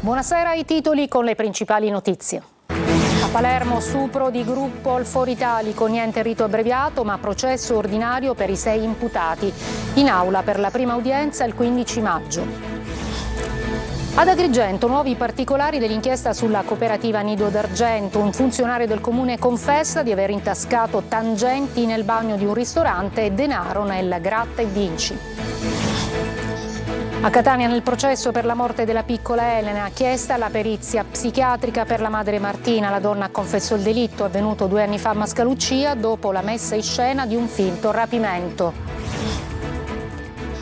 Buonasera, ai titoli con le principali notizie. A Palermo stupro di gruppo al Foro Italico, niente rito abbreviato ma processo ordinario per i 6 imputati. In aula per la prima udienza il 15 maggio. Ad Agrigento nuovi particolari dell'inchiesta sulla cooperativa Nido d'Argento. Un funzionario del comune confessa di aver intascato tangenti nel bagno di un ristorante e denaro nel gratta e vinci. A Catania nel processo per la morte della piccola Elena, chiesta la perizia psichiatrica per la madre Martina. La donna confessò il delitto avvenuto 2 anni fa a Mascalucia dopo la messa in scena di un finto rapimento.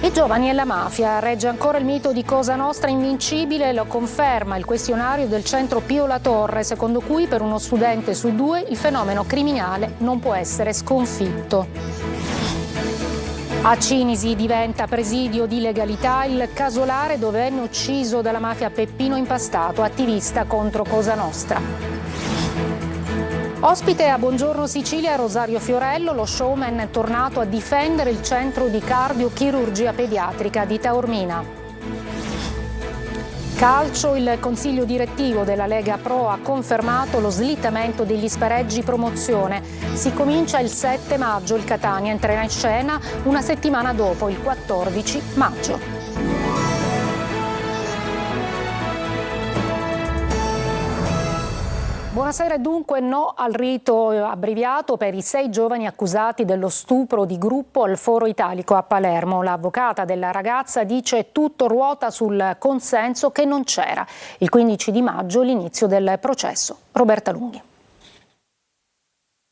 I giovani e la mafia, regge ancora il mito di Cosa Nostra invincibile, lo conferma il questionario del centro Pio La Torre, secondo cui per uno studente su 2 il fenomeno criminale non può essere sconfitto. A Cinisi diventa presidio di legalità il casolare dove venne ucciso dalla mafia Peppino Impastato, attivista contro Cosa Nostra. Ospite a Buongiorno Sicilia Rosario Fiorello, lo showman è tornato a difendere il centro di cardiochirurgia pediatrica di Taormina. Calcio, il consiglio direttivo della Lega Pro ha confermato lo slittamento degli spareggi promozione. Si comincia il 7 maggio, il Catania entrerà in scena una settimana dopo, il 14 maggio. Buonasera, dunque no al rito abbreviato per i 6 giovani accusati dello stupro di gruppo al Foro Italico a Palermo. L'avvocata della ragazza dice tutto ruota sul consenso che non c'era. Il 15 di maggio l'inizio del processo. Roberta Lunghi.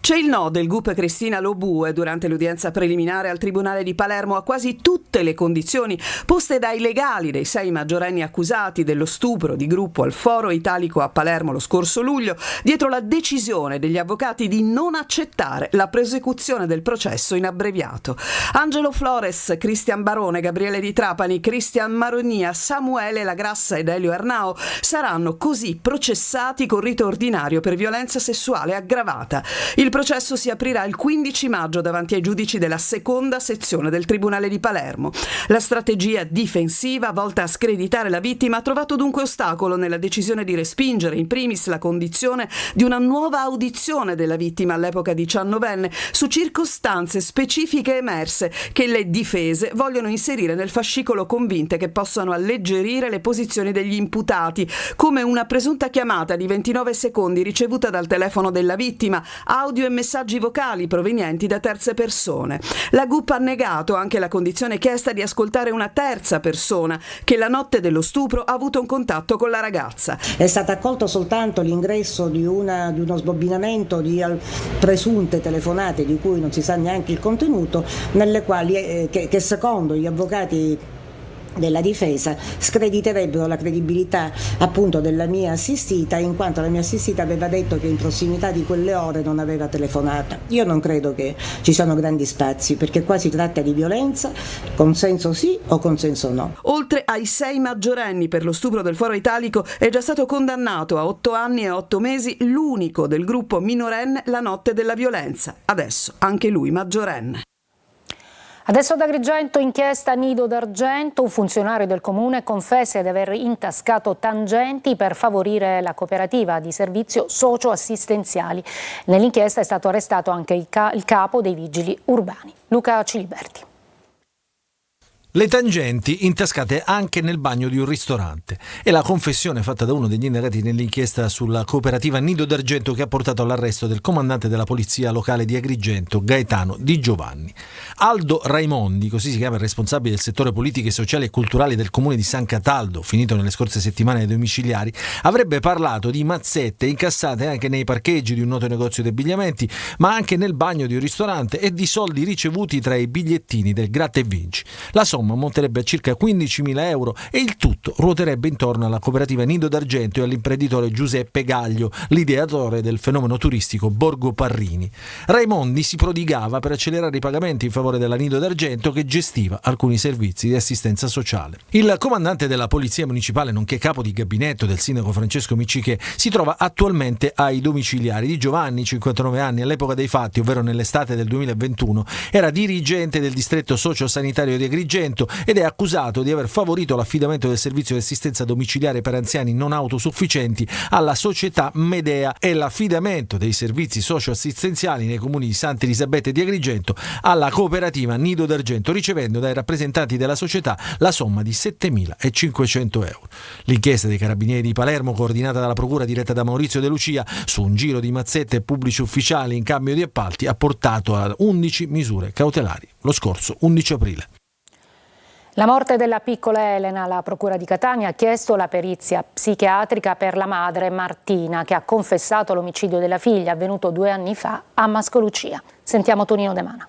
C'è il no del GUP Cristina Lobue durante l'udienza preliminare al Tribunale di Palermo a quasi tutte le condizioni poste dai legali dei 6 maggiorenni accusati dello stupro di gruppo al Foro Italico a Palermo lo scorso luglio, dietro la decisione degli avvocati di non accettare la prosecuzione del processo in abbreviato. Angelo Flores, Cristian Barone, Gabriele Di Trapani, Cristian Maronia, Samuele Lagrassa ed Elio Arnao saranno così processati con rito ordinario per violenza sessuale aggravata. Il processo si aprirà il 15 maggio davanti ai giudici della seconda sezione del Tribunale di Palermo. La strategia difensiva volta a screditare la vittima ha trovato dunque ostacolo nella decisione di respingere in primis la condizione di una nuova audizione della vittima, all'epoca 19enne, su circostanze specifiche emerse che le difese vogliono inserire nel fascicolo convinte che possano alleggerire le posizioni degli imputati, come una presunta chiamata di 29 secondi ricevuta dal telefono della vittima, audio e messaggi vocali provenienti da terze persone. La GUP ha negato anche la condizione chiesta di ascoltare una terza persona che la notte dello stupro ha avuto un contatto con la ragazza. È stato accolto soltanto l'ingresso di uno sbobbinamento di presunte telefonate di cui non si sa neanche il contenuto, nelle quali che secondo gli avvocati della difesa screditerebbero la credibilità appunto della mia assistita, in quanto la mia assistita aveva detto che in prossimità di quelle ore non aveva telefonato. Io non credo che ci siano grandi spazi, perché qua si tratta di violenza, consenso sì o consenso no. Oltre ai 6 maggiorenni per lo stupro del Foro Italico è già stato condannato a 8 anni e 8 mesi l'unico del gruppo minorenne la notte della violenza, adesso anche lui maggiorenne. Adesso ad Agrigento, inchiesta Nido d'Argento, un funzionario del comune confessa di aver intascato tangenti per favorire la cooperativa di servizio socio-assistenziali. Nell'inchiesta è stato arrestato anche il capo dei vigili urbani, Luca Ciliberti. Le tangenti intascate anche nel bagno di un ristorante. È la confessione fatta da uno degli indagati nell'inchiesta sulla cooperativa Nido d'Argento che ha portato all'arresto del comandante della polizia locale di Agrigento, Gaetano Di Giovanni. Aldo Raimondi, così si chiama il responsabile del settore politiche, sociali e culturali del comune di San Cataldo, finito nelle scorse settimane ai domiciliari, avrebbe parlato di mazzette incassate anche nei parcheggi di un noto negozio di abbigliamenti, ma anche nel bagno di un ristorante, e di soldi ricevuti tra i bigliettini del gratta e vinci. La somma ammonterebbe a circa 15.000 euro e il tutto ruoterebbe intorno alla cooperativa Nido d'Argento e all'imprenditore Giuseppe Gaglio, l'ideatore del fenomeno turistico Borgo Parrini. Raimondi si prodigava per accelerare i pagamenti in favore della Nido d'Argento, che gestiva alcuni servizi di assistenza sociale. Il comandante della polizia municipale, nonché capo di gabinetto del sindaco Francesco Micciche, si trova attualmente ai domiciliari. Di Giovanni, 59 anni, all'epoca dei fatti, ovvero nell'estate del 2021, era dirigente del distretto socio-sanitario di Agrigento Agrigento ed è accusato di aver favorito l'affidamento del servizio di assistenza domiciliare per anziani non autosufficienti alla società Medea e l'affidamento dei servizi socioassistenziali nei comuni di Santa Elisabetta e di Agrigento alla cooperativa Nido d'Argento, ricevendo dai rappresentanti della società la somma di 7.500 euro. L'inchiesta dei Carabinieri di Palermo, coordinata dalla procura diretta da Maurizio De Lucia, su un giro di mazzette e pubblici ufficiali in cambio di appalti, ha portato a 11 misure cautelari lo scorso 11 aprile. La morte della piccola Elena, la Procura di Catania ha chiesto la perizia psichiatrica per la madre Martina, che ha confessato l'omicidio della figlia avvenuto 2 anni fa a Mascolucia. Sentiamo Tonino De Mana.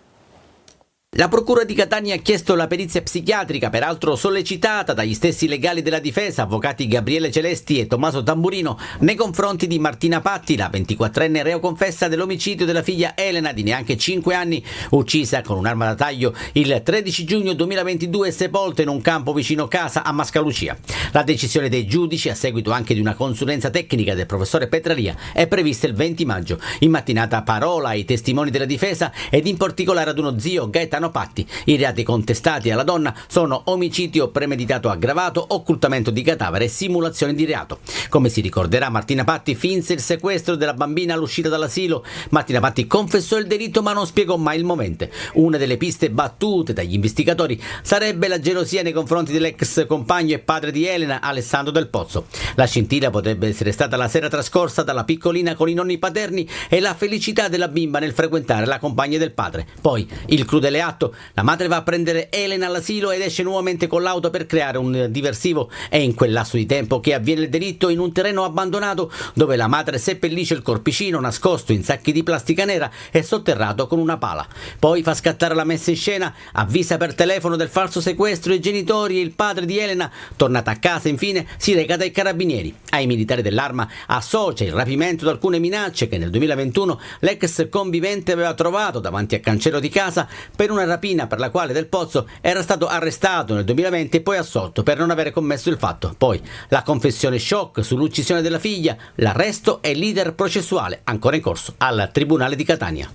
La Procura di Catania ha chiesto la perizia psichiatrica, peraltro sollecitata dagli stessi legali della difesa, avvocati Gabriele Celesti e Tommaso Tamburino, nei confronti di Martina Patti, la 24enne reo confessa dell'omicidio della figlia Elena di neanche 5 anni, uccisa con un'arma da taglio il 13 giugno 2022 e sepolta in un campo vicino casa a Mascalucia. La decisione dei giudici, a seguito anche di una consulenza tecnica del professore Petralia, è prevista il 20 maggio. In mattinata parola ai testimoni della difesa ed in particolare ad uno zio, Gaetano Patti. I reati contestati alla donna sono omicidio premeditato aggravato, occultamento di cadavere e simulazione di reato. Come si ricorderà, Martina Patti finse il sequestro della bambina all'uscita dall'asilo. Martina Patti confessò il delitto ma non spiegò mai il momento. Una delle piste battute dagli investigatori sarebbe la gelosia nei confronti dell'ex compagno e padre di Elena, Alessandro Del Pozzo. La scintilla potrebbe essere stata la sera trascorsa dalla piccolina con i nonni paterni e la felicità della bimba nel frequentare la compagna del padre. Poi il crudele atto: la madre va a prendere Elena all'asilo ed esce nuovamente con l'auto per creare un diversivo. È in quel lasso di tempo che avviene il delitto in un terreno abbandonato, dove la madre seppellisce il corpicino nascosto in sacchi di plastica nera e sotterrato con una pala. Poi fa scattare la messa in scena, avvisa per telefono del falso sequestro i genitori e il padre di Elena. Tornata a casa, infine, si reca dai carabinieri. Ai militari dell'arma associa il rapimento di alcune minacce che nel 2021 l'ex convivente aveva trovato davanti al cancello di casa per una rapina per la quale Del Pozzo era stato arrestato nel 2020 e poi assolto per non avere commesso il fatto. Poi la confessione shock sull'uccisione della figlia, l'arresto e l'iter processuale ancora in corso al Tribunale di Catania.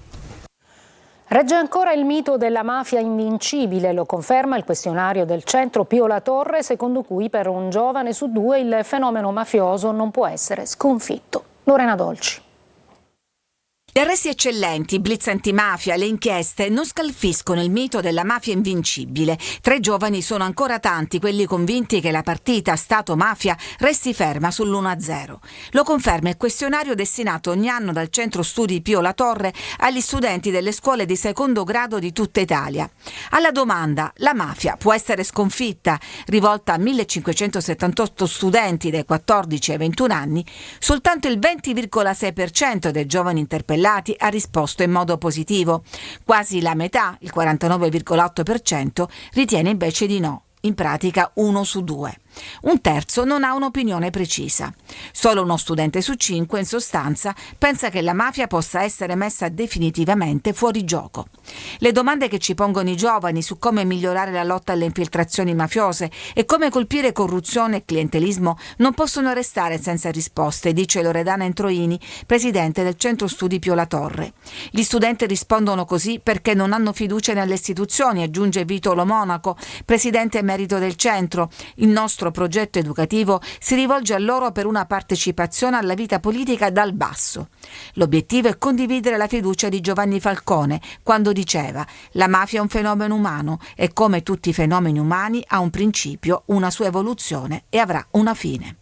Regge ancora il mito della mafia invincibile, lo conferma il questionario del centro Pio La Torre, secondo cui per un giovane su 2 il fenomeno mafioso non può essere sconfitto. Lorena Dolci. Gli arresti eccellenti, i blitz antimafia, le inchieste non scalfiscono il mito della mafia invincibile. Tra i giovani sono ancora tanti quelli convinti che la partita Stato-mafia resti ferma sull'1-0. Lo conferma il questionario destinato ogni anno dal centro studi Pio La Torre agli studenti delle scuole di secondo grado di tutta Italia. Alla domanda «La mafia può essere sconfitta?» rivolta a 1578 studenti dai 14 ai 21 anni, soltanto il 20,6% dei giovani interpellati ha risposto in modo positivo. Quasi la metà, il 49,8%, ritiene invece di no. In pratica 1 su 2. Un terzo non ha un'opinione precisa. Solo uno studente su 5, in sostanza, pensa che la mafia possa essere messa definitivamente fuori gioco. Le domande che ci pongono i giovani su come migliorare la lotta alle infiltrazioni mafiose e come colpire corruzione e clientelismo non possono restare senza risposte, dice Loredana Entroini, presidente del centro studi Pio La Torre. Gli studenti rispondono così perché non hanno fiducia nelle istituzioni, aggiunge Vito Lo Monaco, presidente emerito del centro. Il nostro progetto educativo si rivolge a loro per una partecipazione alla vita politica dal basso. L'obiettivo è condividere la fiducia di Giovanni Falcone quando diceva: la mafia è un fenomeno umano e come tutti i fenomeni umani ha un principio, una sua evoluzione e avrà una fine.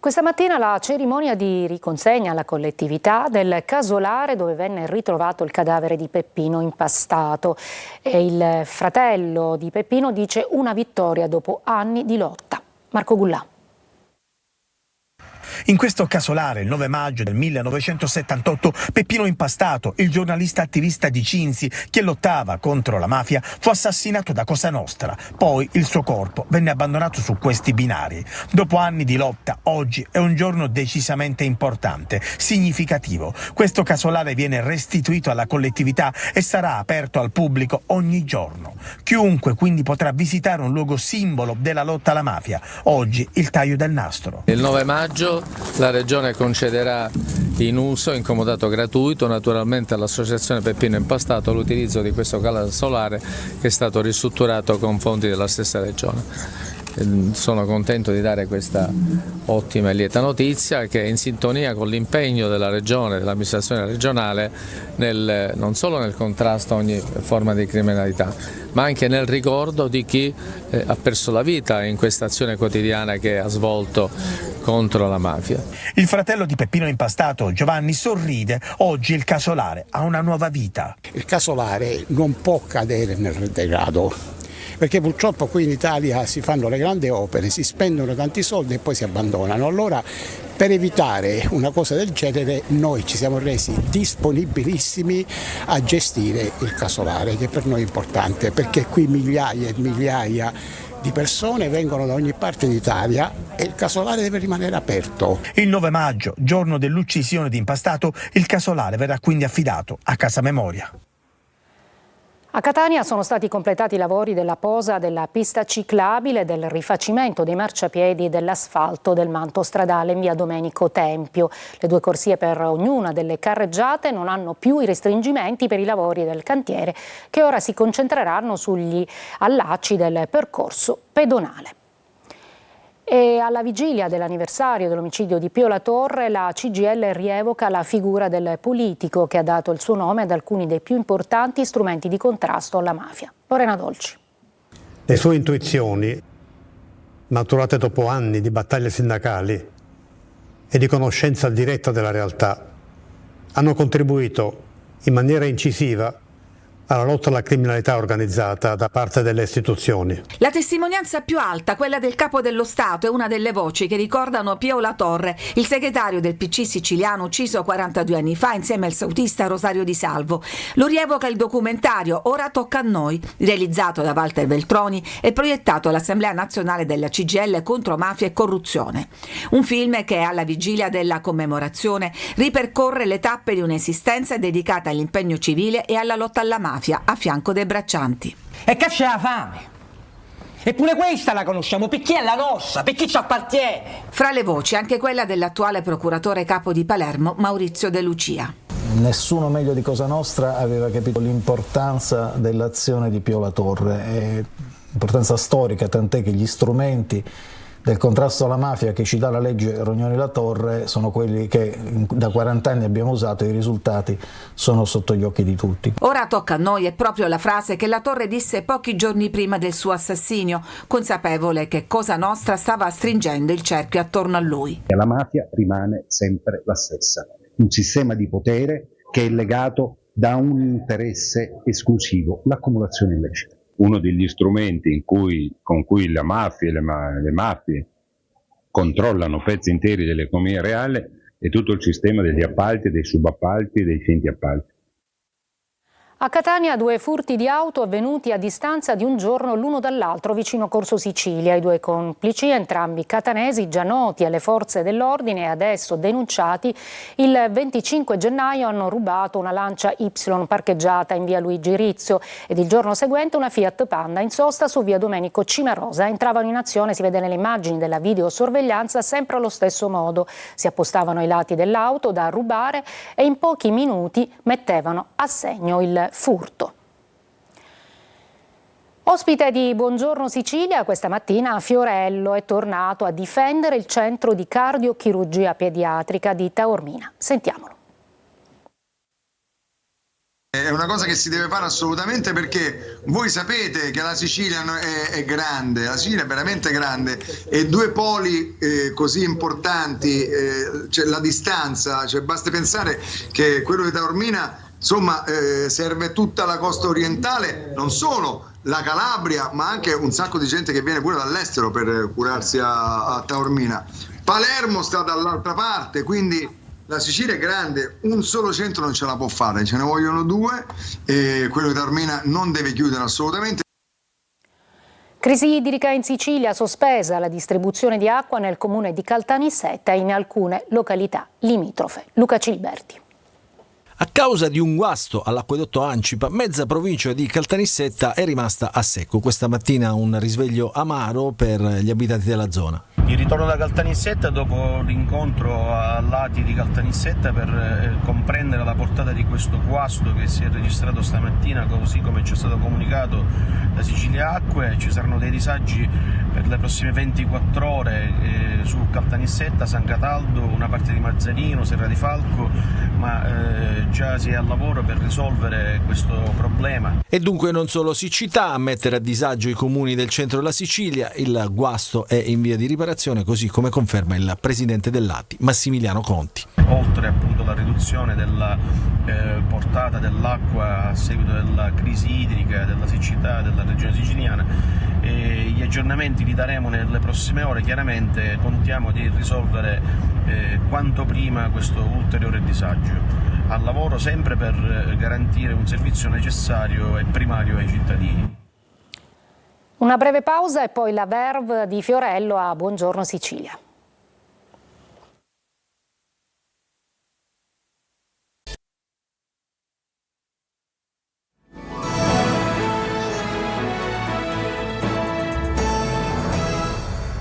Questa mattina la cerimonia di riconsegna alla collettività del casolare dove venne ritrovato il cadavere di Peppino impastato. E il fratello di Peppino dice una vittoria dopo anni di lotta. Marco Gullà. In questo casolare, il 9 maggio del 1978, Peppino Impastato, il giornalista attivista di Cinzi che lottava contro la mafia, fu assassinato da Cosa Nostra. Poi il suo corpo venne abbandonato su questi binari. Dopo anni di lotta, oggi è un giorno decisamente importante, significativo. Questo casolare viene restituito alla collettività e sarà aperto al pubblico ogni giorno. Chiunque quindi potrà visitare un luogo simbolo della lotta alla mafia. Oggi il taglio del nastro. Il 9 maggio la Regione concederà in uso, in comodato gratuito, naturalmente all'Associazione Peppino Impastato l'utilizzo di questo calare solare che è stato ristrutturato con fondi della stessa Regione. Sono contento di dare questa ottima e lieta notizia che è in sintonia con l'impegno della Regione, dell'amministrazione regionale, non solo nel contrasto a ogni forma di criminalità, ma anche nel ricordo di chi ha perso la vita in questa azione quotidiana che ha svolto contro la mafia. Il fratello di Peppino Impastato, Giovanni, sorride. Oggi il casolare ha una nuova vita. Il casolare non può cadere nel degrado, perché purtroppo qui in Italia si fanno le grandi opere, si spendono tanti soldi e poi si abbandonano. Allora, per evitare una cosa del genere, noi ci siamo resi disponibilissimi a gestire il casolare, che per noi è importante, perché qui migliaia e migliaia di persone vengono da ogni parte d'Italia e il casolare deve rimanere aperto. Il 9 maggio, giorno dell'uccisione di Impastato, il casolare verrà quindi affidato a Casa Memoria. A Catania sono stati completati i lavori della posa della pista ciclabile e del rifacimento dei marciapiedi dell'asfalto del manto stradale in via Domenico Tempio. Le 2 corsie per ognuna delle carreggiate non hanno più i restringimenti per i lavori del cantiere, che ora si concentreranno sugli allacci del percorso pedonale. E alla vigilia dell'anniversario dell'omicidio di Pio La Torre, la CGIL rievoca la figura del politico che ha dato il suo nome ad alcuni dei più importanti strumenti di contrasto alla mafia. Lorena Dolci. Le sue intuizioni, maturate dopo anni di battaglie sindacali e di conoscenza diretta della realtà, hanno contribuito in maniera incisiva alla lotta alla criminalità organizzata da parte delle istituzioni. La testimonianza più alta, quella del Capo dello Stato, è una delle voci che ricordano Pio La Torre, il segretario del PC siciliano ucciso 42 anni fa insieme al sautista Rosario Di Salvo. Lo rievoca il documentario Ora tocca a noi, realizzato da Walter Veltroni e proiettato all'Assemblea Nazionale della CGIL contro mafia e corruzione. Un film che alla vigilia della commemorazione ripercorre le tappe di un'esistenza dedicata all'impegno civile e alla lotta alla mafia a fianco dei braccianti. E che c'è la fame? Eppure questa la conosciamo, per chi è la nostra, per chi ci appartiene. Fra le voci anche quella dell'attuale procuratore capo di Palermo, Maurizio De Lucia. Nessuno meglio di Cosa Nostra aveva capito l'importanza dell'azione di Pio La Torre, importanza storica, tant'è che gli strumenti del contrasto alla mafia che ci dà la legge Rognoni La Torre sono quelli che da 40 anni abbiamo usato e i risultati sono sotto gli occhi di tutti. Ora tocca a noi è proprio la frase che La Torre disse pochi giorni prima del suo assassinio, consapevole che Cosa Nostra stava stringendo il cerchio attorno a lui. La mafia rimane sempre la stessa, un sistema di potere che è legato da un interesse esclusivo, l'accumulazione illecita. Uno degli strumenti con cui la mafia e le mafie controllano pezzi interi dell'economia reale è tutto il sistema degli appalti, dei subappalti e dei finti appalti. A Catania 2 furti di auto avvenuti a distanza di un giorno l'uno dall'altro vicino Corso Sicilia. I 2 complici, entrambi catanesi, già noti alle forze dell'ordine e adesso denunciati, il 25 gennaio hanno rubato una Lancia Y parcheggiata in via Luigi Rizzo ed il giorno seguente una Fiat Panda in sosta su via Domenico Cimarosa. Entravano in azione, si vede nelle immagini della videosorveglianza, sempre allo stesso modo. Si appostavano ai lati dell'auto da rubare e in pochi minuti mettevano a segno il furto. Ospite di Buongiorno Sicilia, questa mattina Fiorello è tornato a difendere il centro di cardiochirurgia pediatrica di Taormina. Sentiamolo. È una cosa che si deve fare assolutamente, perché voi sapete che la Sicilia è grande, la Sicilia è veramente grande e 2 poli così importanti, cioè la distanza, cioè basta pensare che quello di Taormina insomma serve tutta la costa orientale, non solo la Calabria, ma anche un sacco di gente che viene pure dall'estero per curarsi a Taormina. Palermo sta dall'altra parte, quindi la Sicilia è grande, un solo centro non ce la può fare, ce ne vogliono 2 e quello di Taormina non deve chiudere assolutamente. Crisi idrica in Sicilia, sospesa la distribuzione di acqua nel comune di Caltanissetta e in alcune località limitrofe. Luca Cilberti. A causa di un guasto all'acquedotto Ancipa, mezza provincia di Caltanissetta è rimasta a secco. Questa mattina un risveglio amaro per gli abitanti della zona. Il ritorno da Caltanissetta dopo l'incontro a Lati di Caltanissetta per comprendere la portata di questo guasto che si è registrato stamattina, così come ci è stato comunicato da Sicilia Acque. Ci saranno dei disagi per le prossime 24 ore su Caltanissetta, San Cataldo, una parte di Mazzarino, Serra di Falco, ma già si è al lavoro per risolvere questo problema. E dunque non solo siccità a mettere a disagio i comuni del centro della Sicilia, il guasto è in via di riparazione, così come conferma il presidente dell'Lati, Massimiliano Conti. Oltre appunto alla riduzione della portata dell'acqua a seguito della crisi idrica, della siccità della regione siciliana, gli aggiornamenti li daremo nelle prossime ore. Chiaramente contiamo di risolvere quanto prima questo ulteriore disagio. Al lavoro sempre per garantire un servizio necessario e primario ai cittadini. Una breve pausa e poi la verve di Fiorello a Buongiorno Sicilia.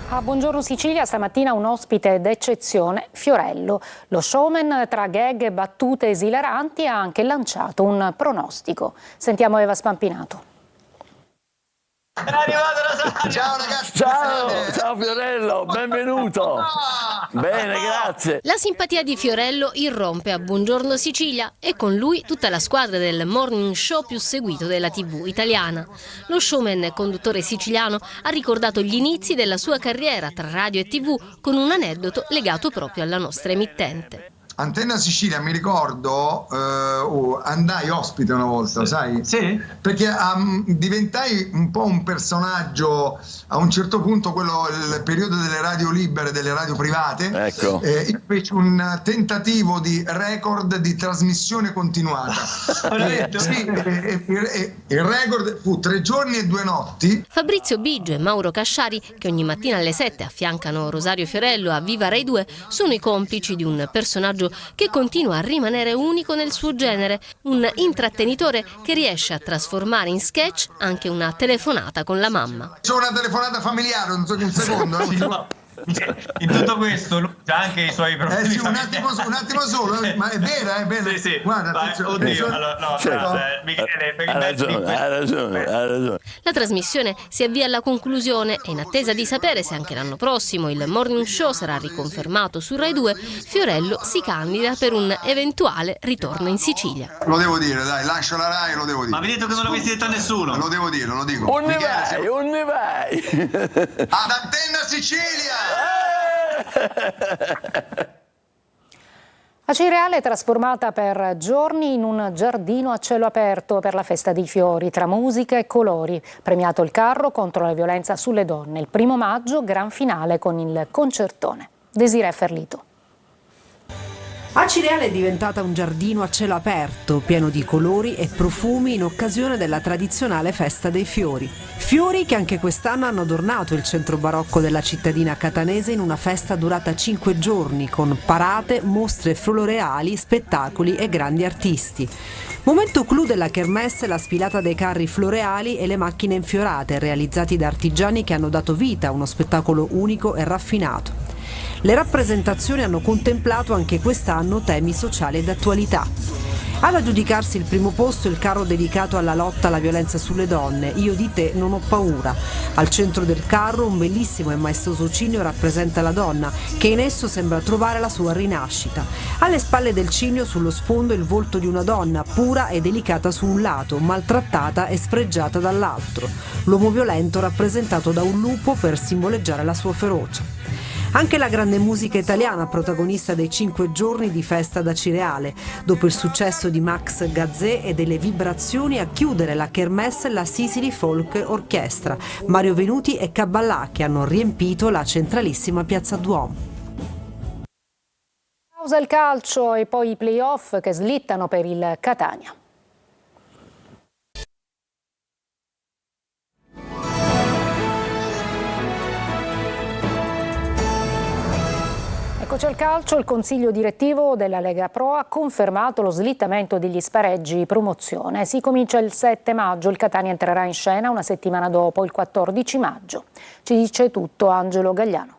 A Buongiorno Sicilia stamattina un ospite d'eccezione, Fiorello. Lo showman tra gag e battute esilaranti ha anche lanciato un pronostico. Sentiamo Eva Spampinato. È arrivato Rosario! Ciao ragazzi! Ciao Fiorello, benvenuto! Bene, grazie! La simpatia di Fiorello irrompe a Buongiorno Sicilia e con lui tutta la squadra del morning show più seguito della TV italiana. Lo showman e conduttore siciliano ha ricordato gli inizi della sua carriera tra radio e TV con un aneddoto legato proprio alla nostra emittente. Antenna Sicilia, mi ricordo, andai ospite una volta, sai? Sì. Perché diventai un po' un personaggio, a un certo punto, il periodo delle radio libere, delle radio private. Ecco. Io feci un tentativo di record di trasmissione continuata. Sì, il record fu 3 giorni e 2 notti. Fabrizio Biggio e Mauro Casciari, che ogni mattina alle 7 affiancano Rosario Fiorello a Viva Rai 2, sono i complici di un personaggio che continua a rimanere unico nel suo genere, un intrattenitore che riesce a trasformare in sketch anche una telefonata con la mamma. C'è una telefonata familiare, non so che un secondo. In tutto questo lui ha anche i suoi problemi. Sì, un attimo solo, ma è vera, è vera. Sì. Guarda, oddio, allora, no, certo. Michele, hai ragione. La trasmissione si avvia alla conclusione e in attesa di sapere se anche l'anno prossimo il morning show sarà riconfermato su Rai 2, Fiorello si candida per un eventuale ritorno in Sicilia. Lo devo dire, dai, lascio la Rai, lo devo dire. Ma vi detto che non l'avete detto a nessuno? Lo devo dire, lo dico. On ne vai? Ad Antenna Sicilia! Acireale è trasformata per giorni in un giardino a cielo aperto per la festa dei fiori, tra musica e colori. Premiato il carro contro la violenza sulle donne. Il 1° maggio, gran finale con il concertone. Desiree Ferlito. Acireale è diventata un giardino a cielo aperto, pieno di colori e profumi in occasione della tradizionale festa dei fiori. Fiori che anche quest'anno hanno adornato il centro barocco della cittadina catanese in una festa durata 5 giorni, con parate, mostre floreali, spettacoli e grandi artisti. Momento clou della kermesse la sfilata dei carri floreali e le macchine infiorate, realizzati da artigiani che hanno dato vita a uno spettacolo unico e raffinato. Le rappresentazioni hanno contemplato anche quest'anno temi sociali ed attualità. Ad aggiudicarsi il primo posto il carro dedicato alla lotta alla violenza sulle donne, Io di te non ho paura. Al centro del carro un bellissimo e maestoso cigno rappresenta la donna, che in esso sembra trovare la sua rinascita. Alle spalle del cigno, sullo sfondo, il volto di una donna, pura e delicata su un lato, maltrattata e sfregiata dall'altro. L'uomo violento rappresentato da un lupo per simboleggiare la sua ferocia. Anche la grande musica italiana, protagonista dei 5 giorni di festa ad Acireale. Dopo il successo di Max Gazzè e delle vibrazioni, a chiudere la kermesse la Sicily Folk Orchestra, Mario Venuti e Caballà, che hanno riempito la centralissima Piazza Duomo. Pausa il calcio e poi i play-off che slittano per il Catania. Eccoci al calcio, il consiglio direttivo della Lega Pro ha confermato lo slittamento degli spareggi promozione. Si comincia il 7 maggio, il Catania entrerà in scena una settimana dopo, il 14 maggio. Ci dice tutto Angelo Gagliano.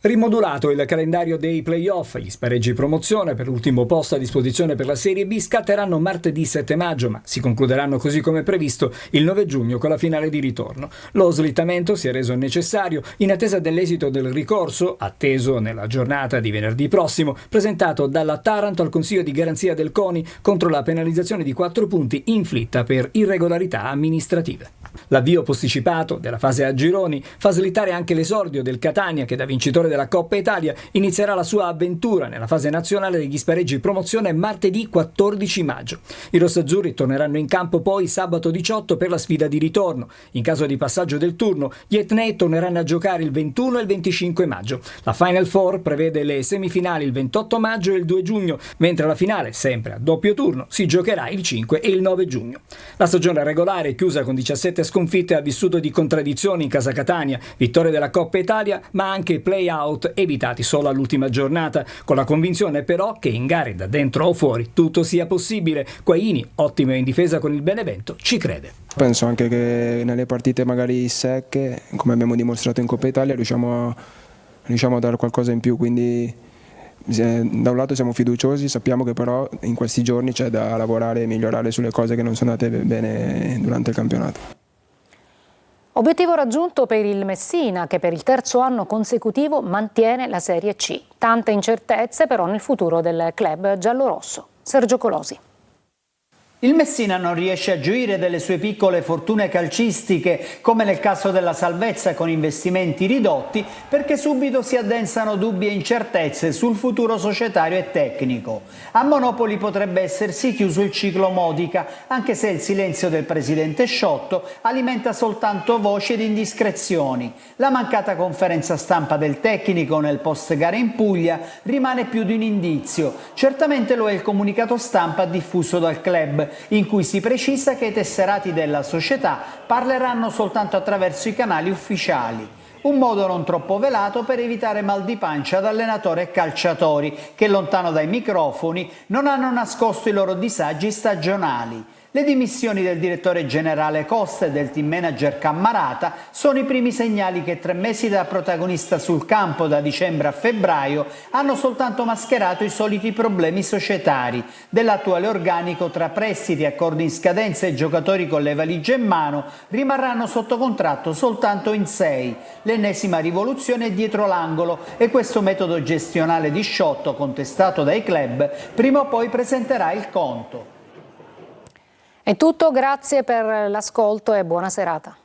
Rimodulato il calendario dei play-off, gli spareggi promozione per l'ultimo posto a disposizione per la Serie B scatteranno martedì 7 maggio, ma si concluderanno così come previsto il 9 giugno con la finale di ritorno. Lo slittamento si è reso necessario in attesa dell'esito del ricorso, atteso nella giornata di venerdì prossimo, presentato dalla Taranto al Consiglio di Garanzia del CONI contro la penalizzazione di 4 punti inflitta per irregolarità amministrative. L'avvio posticipato della fase a gironi fa slittare anche l'esordio del Catania, che da vincitore della Coppa Italia inizierà la sua avventura nella fase nazionale degli spareggi promozione martedì 14 maggio. I rossazzurri torneranno in campo poi sabato 18 per la sfida di ritorno. In caso di passaggio del turno, gli etnei torneranno a giocare il 21 e il 25 maggio. La Final Four prevede le semifinali il 28 maggio e il 2 giugno, mentre la finale, sempre a doppio turno, si giocherà il 5 e il 9 giugno. La stagione regolare, chiusa con 17 sconfitte, ha vissuto di contraddizioni in casa Catania, vittoria della Coppa Italia, ma anche play-out evitati solo all'ultima giornata, con la convinzione però che in gare da dentro o fuori tutto sia possibile. Quaini, ottimo in difesa con il Benevento, ci crede. Penso anche che nelle partite magari secche, come abbiamo dimostrato in Coppa Italia, riusciamo a dare qualcosa in più, quindi da un lato siamo fiduciosi, sappiamo che però in questi giorni c'è da lavorare e migliorare sulle cose che non sono andate bene durante il campionato. Obiettivo raggiunto per il Messina, che per il terzo anno consecutivo mantiene la Serie C. Tante incertezze però nel futuro del club giallorosso. Sergio Colosi. Il Messina non riesce a gioire delle sue piccole fortune calcistiche, come nel caso della salvezza con investimenti ridotti, perché subito si addensano dubbi e incertezze sul futuro societario e tecnico. A Monopoli potrebbe essersi chiuso il ciclo Modica, anche se il silenzio del presidente Sciotto alimenta soltanto voci ed indiscrezioni. La mancata conferenza stampa del tecnico nel post gara in Puglia rimane più di un indizio. Certamente lo è il comunicato stampa diffuso dal club, in cui si precisa che i tesserati della società parleranno soltanto attraverso i canali ufficiali. Un modo non troppo velato per evitare mal di pancia ad allenatori e calciatori che, lontano dai microfoni, non hanno nascosto i loro disagi stagionali. Le dimissioni del direttore generale Costa e del team manager Cammarata sono i primi segnali che 3 mesi da protagonista sul campo, da dicembre a febbraio, hanno soltanto mascherato i soliti problemi societari. Dell'attuale organico, tra prestiti, accordi in scadenza e giocatori con le valigie in mano, rimarranno sotto contratto soltanto in 6. L'ennesima rivoluzione è dietro l'angolo e questo metodo gestionale di Sciotto, contestato dai club, prima o poi presenterà il conto. È tutto, grazie per l'ascolto e buona serata.